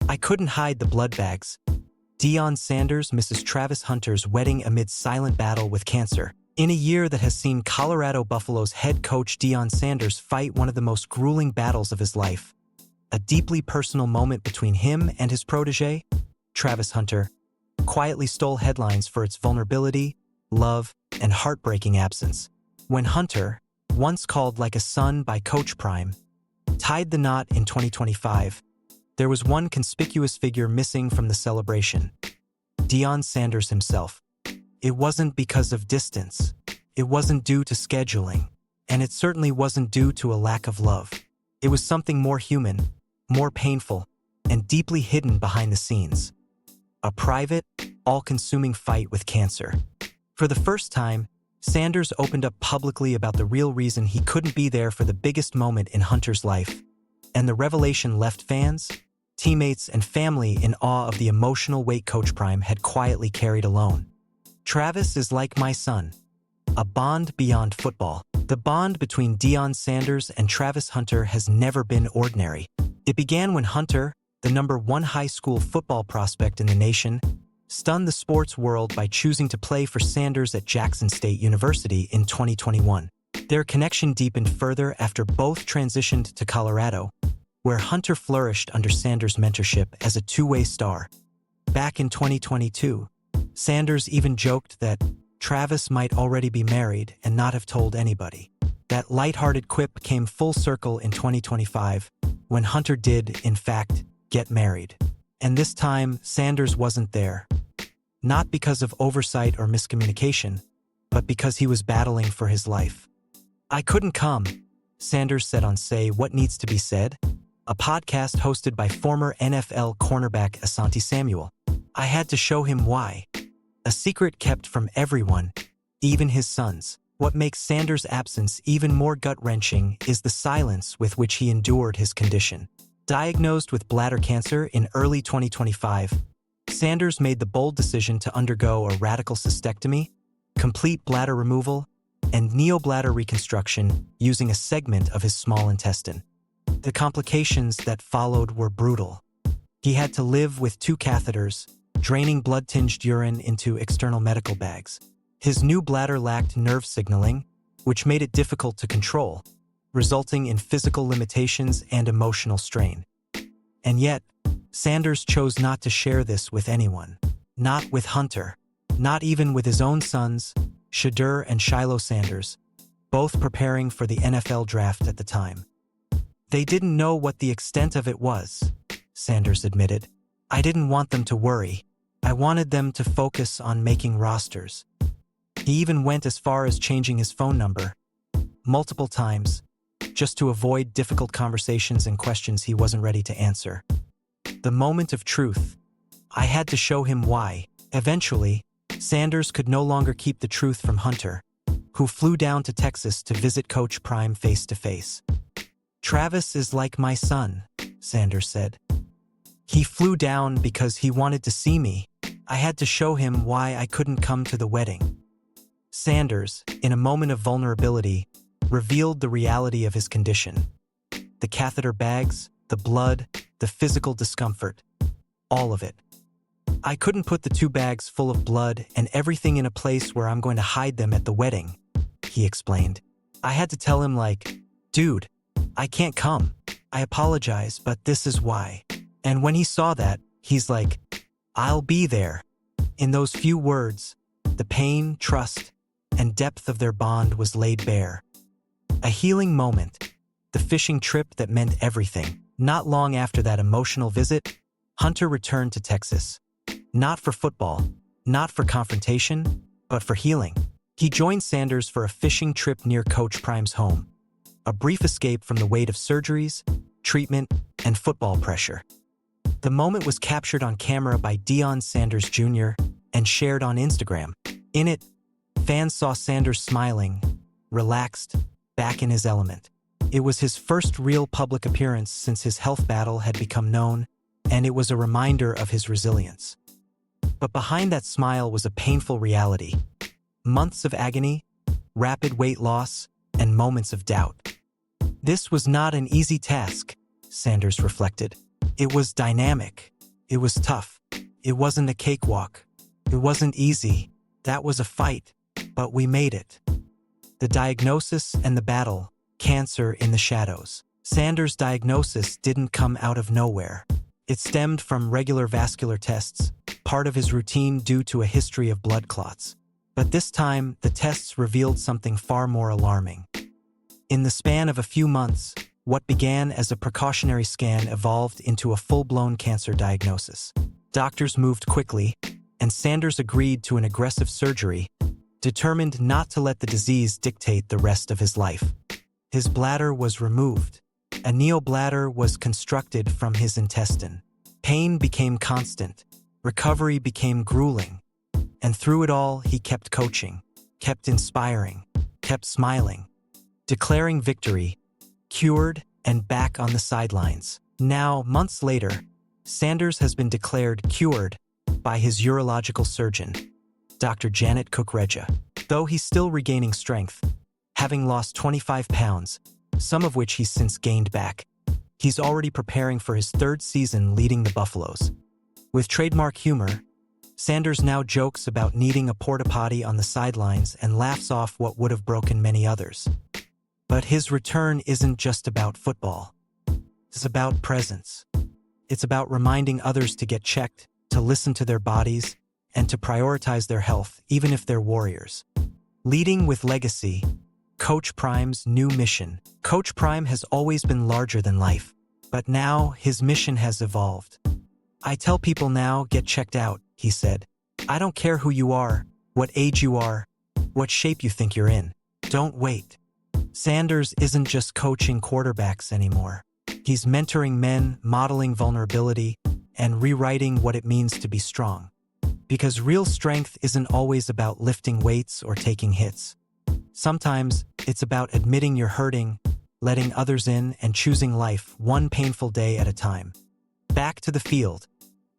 I couldn't hide the blood bags. Deion Sanders misses Travis Hunter's wedding amid silent battle with cancer. In a year that has seen Colorado Buffalo's head coach Deion Sanders fight one of the most grueling battles of his life, a deeply personal moment between him and his protege, Travis Hunter, quietly stole headlines for its vulnerability, love, and heartbreaking absence. When Hunter, once called like a son by Coach Prime, tied the knot in 2025, there was one conspicuous figure missing from the celebration: Deion Sanders himself. It wasn't because of distance, it wasn't due to scheduling, and it certainly wasn't due to a lack of love. It was something more human, more painful, and deeply hidden behind the scenes. A private, all-consuming fight with cancer. For the first time, Sanders opened up publicly about the real reason he couldn't be there for the biggest moment in Hunter's life, and the revelation left fans, teammates, and family in awe of the emotional weight Coach Prime had quietly carried alone. Travis is like my son. A bond beyond football. The bond between Deion Sanders and Travis Hunter has never been ordinary. It began when Hunter, the #1 high school football prospect in the nation, stunned the sports world by choosing to play for Sanders at Jackson State University in 2021. Their connection deepened further after both transitioned to Colorado, where Hunter flourished under Sanders' mentorship as a two-way star. Back in 2022, Sanders even joked that Travis might already be married and not have told anybody. That lighthearted quip came full circle in 2025, when Hunter did, in fact, get married. And this time, Sanders wasn't there. Not because of oversight or miscommunication, but because he was battling for his life. "I couldn't come," Sanders said on Say What Needs to Be Said, a podcast hosted by former NFL cornerback Asante Samuel. "I had to show him why." A secret kept from everyone, even his sons. What makes Sanders' absence even more gut-wrenching is the silence with which he endured his condition. Diagnosed with bladder cancer in early 2025, Sanders made the bold decision to undergo a radical cystectomy, complete bladder removal, and neobladder reconstruction using a segment of his small intestine. The complications that followed were brutal. He had to live with 2 catheters, draining blood-tinged urine into external medical bags. His new bladder lacked nerve signaling, which made it difficult to control, resulting in physical limitations and emotional strain. And yet, Sanders chose not to share this with anyone. Not with Hunter. Not even with his own sons, Shadur and Shiloh Sanders, both preparing for the NFL draft at the time. "They didn't know what the extent of it was," Sanders admitted. "I didn't want them to worry. I wanted them to focus on making rosters." He even went as far as changing his phone number multiple times, just to avoid difficult conversations and questions he wasn't ready to answer. The moment of truth. I had to show him why. Eventually, Sanders could no longer keep the truth from Hunter, who flew down to Texas to visit Coach Prime face-to-face. "Travis is like my son," Sanders said. "He flew down because he wanted to see me. I had to show him why I couldn't come to the wedding." Sanders, in a moment of vulnerability, revealed the reality of his condition. The catheter bags, the blood, the physical discomfort. All of it. "I couldn't put the 2 bags full of blood and everything in a place where I'm going to hide them at the wedding," he explained. "I had to tell him dude, I can't come. I apologize, but this is why." And when he saw that, he's like, "I'll be there." In those few words, the pain, trust, and depth of their bond was laid bare. A healing moment, the fishing trip that meant everything. Not long after that emotional visit, Hunter returned to Texas. Not for football, not for confrontation, but for healing. He joined Sanders for a fishing trip near Coach Prime's home. A brief escape from the weight of surgeries, treatment, and football pressure. The moment was captured on camera by Deion Sanders Jr. and shared on Instagram. In it, fans saw Sanders smiling, relaxed, back in his element. It was his first real public appearance since his health battle had become known, and it was a reminder of his resilience. But behind that smile was a painful reality. Months of agony, rapid weight loss, and moments of doubt. This was not an easy task, Sanders reflected. It was dynamic, It was tough. It wasn't a cakewalk. It wasn't easy. That was a fight. But we made it. The diagnosis and the battle, cancer in the shadows. Sanders' diagnosis didn't come out of nowhere. It stemmed from regular vascular tests, part of his routine due to a history of blood clots. But this time, the tests revealed something far more alarming. In the span of a few months, what began as a precautionary scan evolved into a full-blown cancer diagnosis. Doctors moved quickly, and Sanders agreed to an aggressive surgery, determined not to let the disease dictate the rest of his life. His bladder was removed. A neobladder was constructed from his intestine. Pain became constant. Recovery became grueling. And through it all, he kept coaching, kept inspiring, kept smiling, declaring victory, cured, and back on the sidelines. Now, months later, Sanders has been declared cured by his urological surgeon, Dr. Janet Cook-Reja. Though he's still regaining strength, having lost 25 pounds, some of which he's since gained back, he's already preparing for his third season leading the Buffaloes. With trademark humor, Sanders now jokes about needing a porta potty on the sidelines and laughs off what would have broken many others. But his return isn't just about football. It's about presence. It's about reminding others to get checked, to listen to their bodies, and to prioritize their health, even if they're warriors. Leading with legacy, Coach Prime's new mission. Coach Prime has always been larger than life, but now his mission has evolved. I tell people now, get checked out, he said. I don't care who you are, what age you are, what shape you think you're in. Don't wait. Sanders isn't just coaching quarterbacks anymore. He's mentoring men, modeling vulnerability, and rewriting what it means to be strong. Because real strength isn't always about lifting weights or taking hits. Sometimes it's about admitting you're hurting, letting others in, and choosing life one painful day at a time. Back to the field.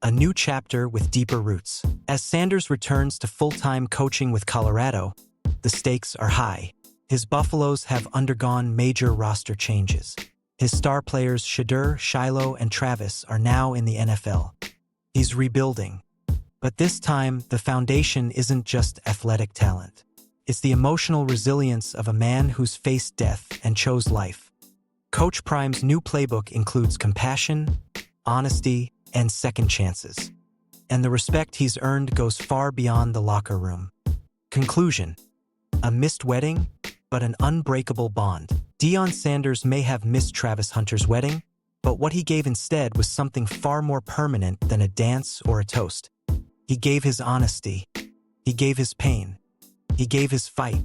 A new chapter with deeper roots. As Sanders returns to full-time coaching with Colorado, the stakes are high. His Buffaloes have undergone major roster changes. His star players Shadur, Shiloh, and Travis are now in the NFL. He's rebuilding. But this time, the foundation isn't just athletic talent. It's the emotional resilience of a man who's faced death and chose life. Coach Prime's new playbook includes compassion, honesty, and second chances. And the respect he's earned goes far beyond the locker room. Conclusion: a missed wedding, but an unbreakable bond. Deion Sanders may have missed Travis Hunter's wedding, but what he gave instead was something far more permanent than a dance or a toast. He gave his honesty. He gave his pain. He gave his fight.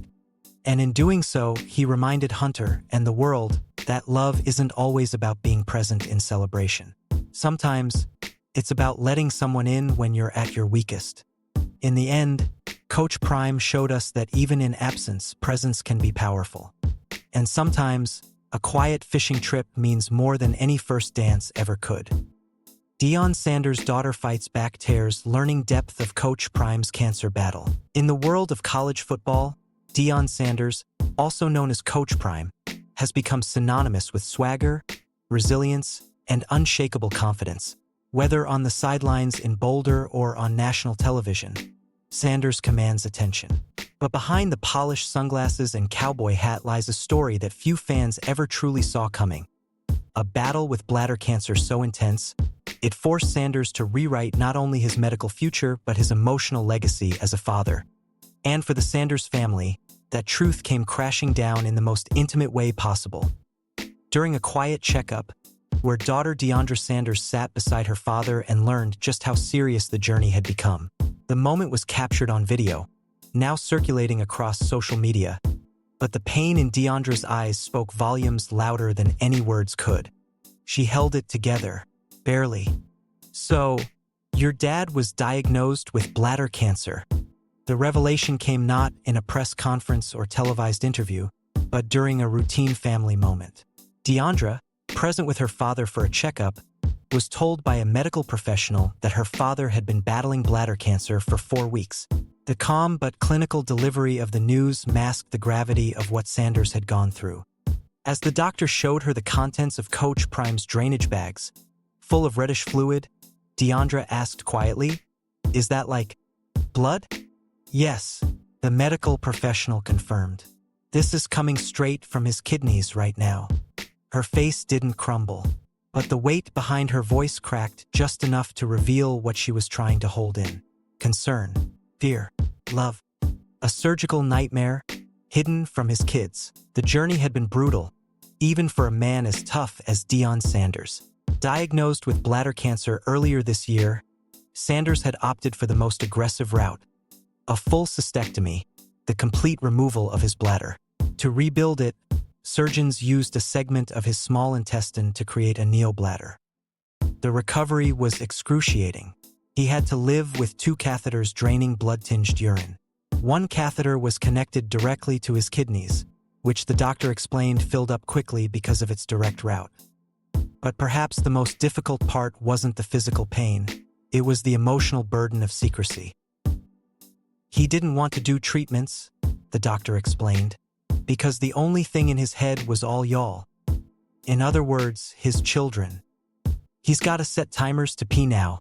And in doing so, he reminded Hunter and the world that love isn't always about being present in celebration. Sometimes, it's about letting someone in when you're at your weakest. In the end, Coach Prime showed us that even in absence, presence can be powerful. And sometimes, a quiet fishing trip means more than any first dance ever could. Deion Sanders' daughter fights back tears, learning depth of Coach Prime's cancer battle. In the world of college football, Deion Sanders, also known as Coach Prime, has become synonymous with swagger, resilience, and unshakable confidence. Whether on the sidelines in Boulder or on national television, Sanders commands attention. But behind the polished sunglasses and cowboy hat lies a story that few fans ever truly saw coming. A battle with bladder cancer so intense, it forced Sanders to rewrite not only his medical future but his emotional legacy as a father. And for the Sanders family, that truth came crashing down in the most intimate way possible. During a quiet checkup, where daughter Deandra Sanders sat beside her father and learned just how serious the journey had become. The moment was captured on video, now circulating across social media. But the pain in Deandra's eyes spoke volumes louder than any words could. She held it together, barely. So, your dad was diagnosed with bladder cancer. The revelation came not in a press conference or televised interview, but during a routine family moment. Deandra, present with her father for a checkup, was told by a medical professional that her father had been battling bladder cancer for 4 weeks. The calm but clinical delivery of the news masked the gravity of what Sanders had gone through. As the doctor showed her the contents of Coach Prime's drainage bags, full of reddish fluid, Deandra asked quietly. Is that like blood? Yes, the medical professional confirmed. This is coming straight from his kidneys right now. Her face didn't crumble, but the weight behind her voice cracked just enough to reveal what she was trying to hold in. Concern, fear, love. A surgical nightmare hidden from his kids. The journey had been brutal, even for a man as tough as Deion Sanders. Diagnosed with bladder cancer earlier this year, Sanders had opted for the most aggressive route, a full cystectomy, the complete removal of his bladder. To rebuild it, surgeons used a segment of his small intestine to create a neobladder. The recovery was excruciating. He had to live with 2 catheters draining blood-tinged urine. One catheter was connected directly to his kidneys, which the doctor explained filled up quickly because of its direct route. But perhaps the most difficult part wasn't the physical pain, it was the emotional burden of secrecy. He didn't want to do treatments, the doctor explained, because the only thing in his head was all y'all. In other words, his children. He's got to set timers to pee now.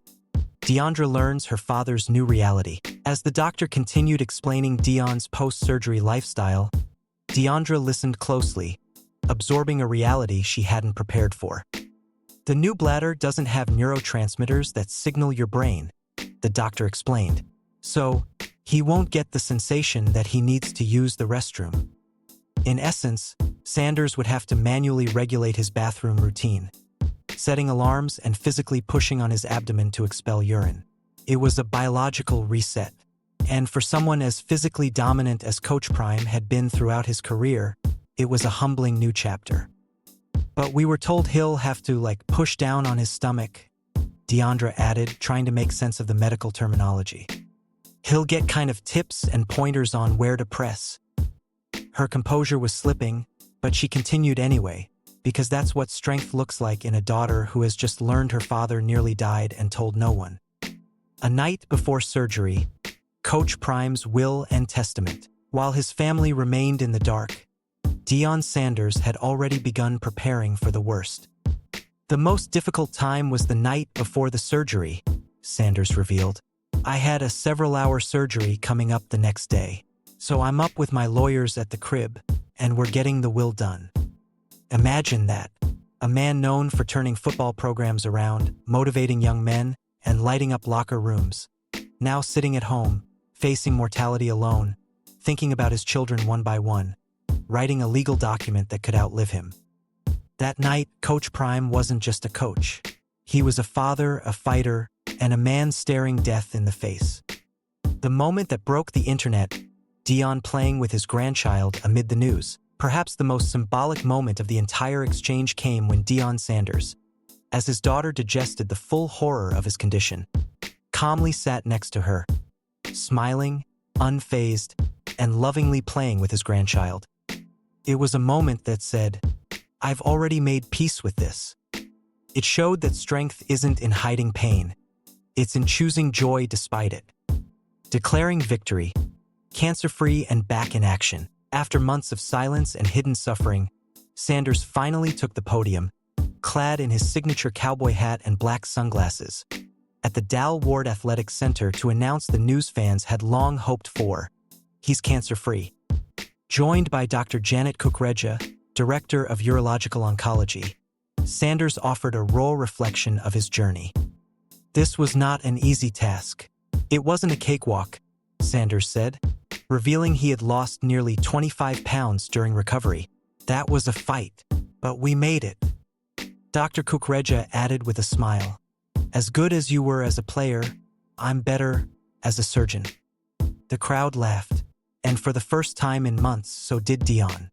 Deandra learns her father's new reality. As the doctor continued explaining Deion's post-surgery lifestyle, Deandra listened closely, absorbing a reality she hadn't prepared for. The new bladder doesn't have neurotransmitters that signal your brain, the doctor explained. So, he won't get the sensation that he needs to use the restroom. In essence, Sanders would have to manually regulate his bathroom routine, setting alarms and physically pushing on his abdomen to expel urine. It was a biological reset. And for someone as physically dominant as Coach Prime had been throughout his career, it was a humbling new chapter. But we were told he'll have to, push down on his stomach, Deandra added, trying to make sense of the medical terminology. He'll get kind of tips and pointers on where to press. Her composure was slipping, but she continued anyway, because that's what strength looks like in a daughter who has just learned her father nearly died and told no one. A night before surgery, Coach Prime's will and testament. While his family remained in the dark, Deion Sanders had already begun preparing for the worst. The most difficult time was the night before the surgery, Sanders revealed. I had a several-hour surgery coming up the next day, so I'm up with my lawyers at the crib, and we're getting the will done. Imagine that. A man known for turning football programs around, motivating young men, and lighting up locker rooms, now sitting at home, facing mortality alone, thinking about his children one by one, writing a legal document that could outlive him. That night, Coach Prime wasn't just a coach. He was a father, a fighter, and a man staring death in the face. The moment that broke the internet, Deion playing with his grandchild amid the news. Perhaps the most symbolic moment of the entire exchange came when Deion Sanders, as his daughter digested the full horror of his condition, calmly sat next to her, smiling, unfazed, and lovingly playing with his grandchild. It was a moment that said, I've already made peace with this. It showed that strength isn't in hiding pain. It's in choosing joy despite it. Declaring victory, cancer-free and back in action. After months of silence and hidden suffering, Sanders finally took the podium, clad in his signature cowboy hat and black sunglasses, at the Dal Ward Athletic Center to announce the news fans had long hoped for. He's cancer-free. Joined by Dr. Janet Kukreja, Director of Urological Oncology, Sanders offered a raw reflection of his journey. This was not an easy task. It wasn't a cakewalk, Sanders said, revealing he had lost nearly 25 pounds during recovery. That was a fight, but we made it. Dr. Kukreja added with a smile, as good as you were as a player, I'm better as a surgeon. The crowd laughed, and for the first time in months, so did Deion.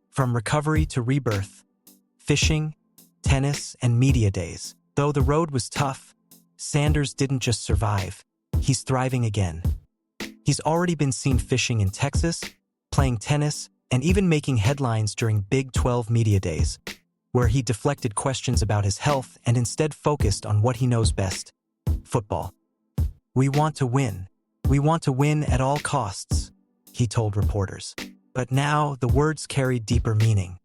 From recovery to rebirth, fishing, tennis, and media days. Though the road was tough, Sanders didn't just survive, he's thriving again. He's already been seen fishing in Texas, playing tennis, and even making headlines during Big 12 media days, where he deflected questions about his health and instead focused on what he knows best: football. We want to win. We want to win at all costs, he told reporters. But now the words carried deeper meaning,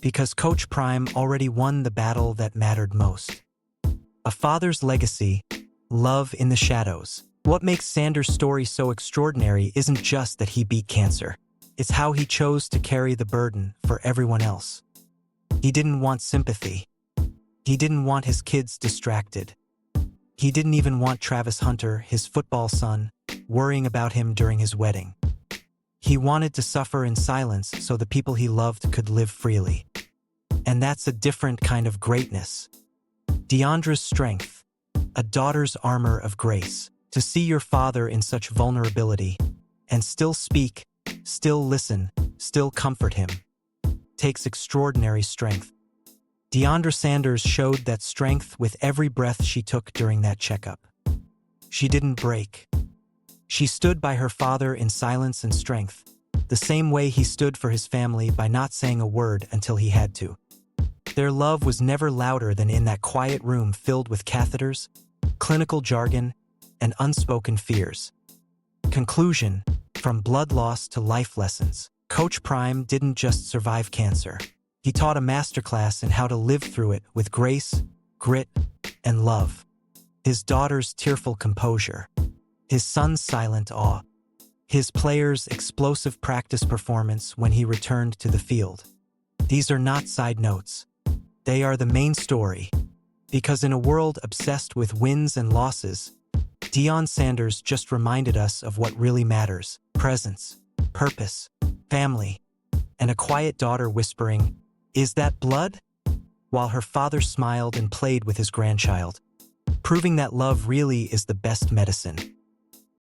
because Coach Prime already won the battle that mattered most. A father's legacy, love in the shadows. What makes Sanders' story so extraordinary isn't just that he beat cancer. It's how he chose to carry the burden for everyone else. He didn't want sympathy. He didn't want his kids distracted. He didn't even want Travis Hunter, his football son, worrying about him during his wedding. He wanted to suffer in silence so the people he loved could live freely. And that's a different kind of greatness. Deondra's strength, a daughter's armor of grace. To see your father in such vulnerability, and still speak, still listen, still comfort him, takes extraordinary strength. Deondra Sanders showed that strength with every breath she took during that checkup. She didn't break. She stood by her father in silence and strength, the same way he stood for his family by not saying a word until he had to. Their love was never louder than in that quiet room filled with catheters, clinical jargon, and unspoken fears. Conclusion: from blood loss to life lessons, Coach Prime didn't just survive cancer. He taught a masterclass in how to live through it with grace, grit, and love. His daughter's tearful composure, his son's silent awe, his players' explosive practice performance when he returned to the field. These are not side notes. They are the main story. Because in a world obsessed with wins and losses, Deion Sanders just reminded us of what really matters: presence, purpose, family, and a quiet daughter whispering, "Is that blood?" while her father smiled and played with his grandchild, proving that love really is the best medicine.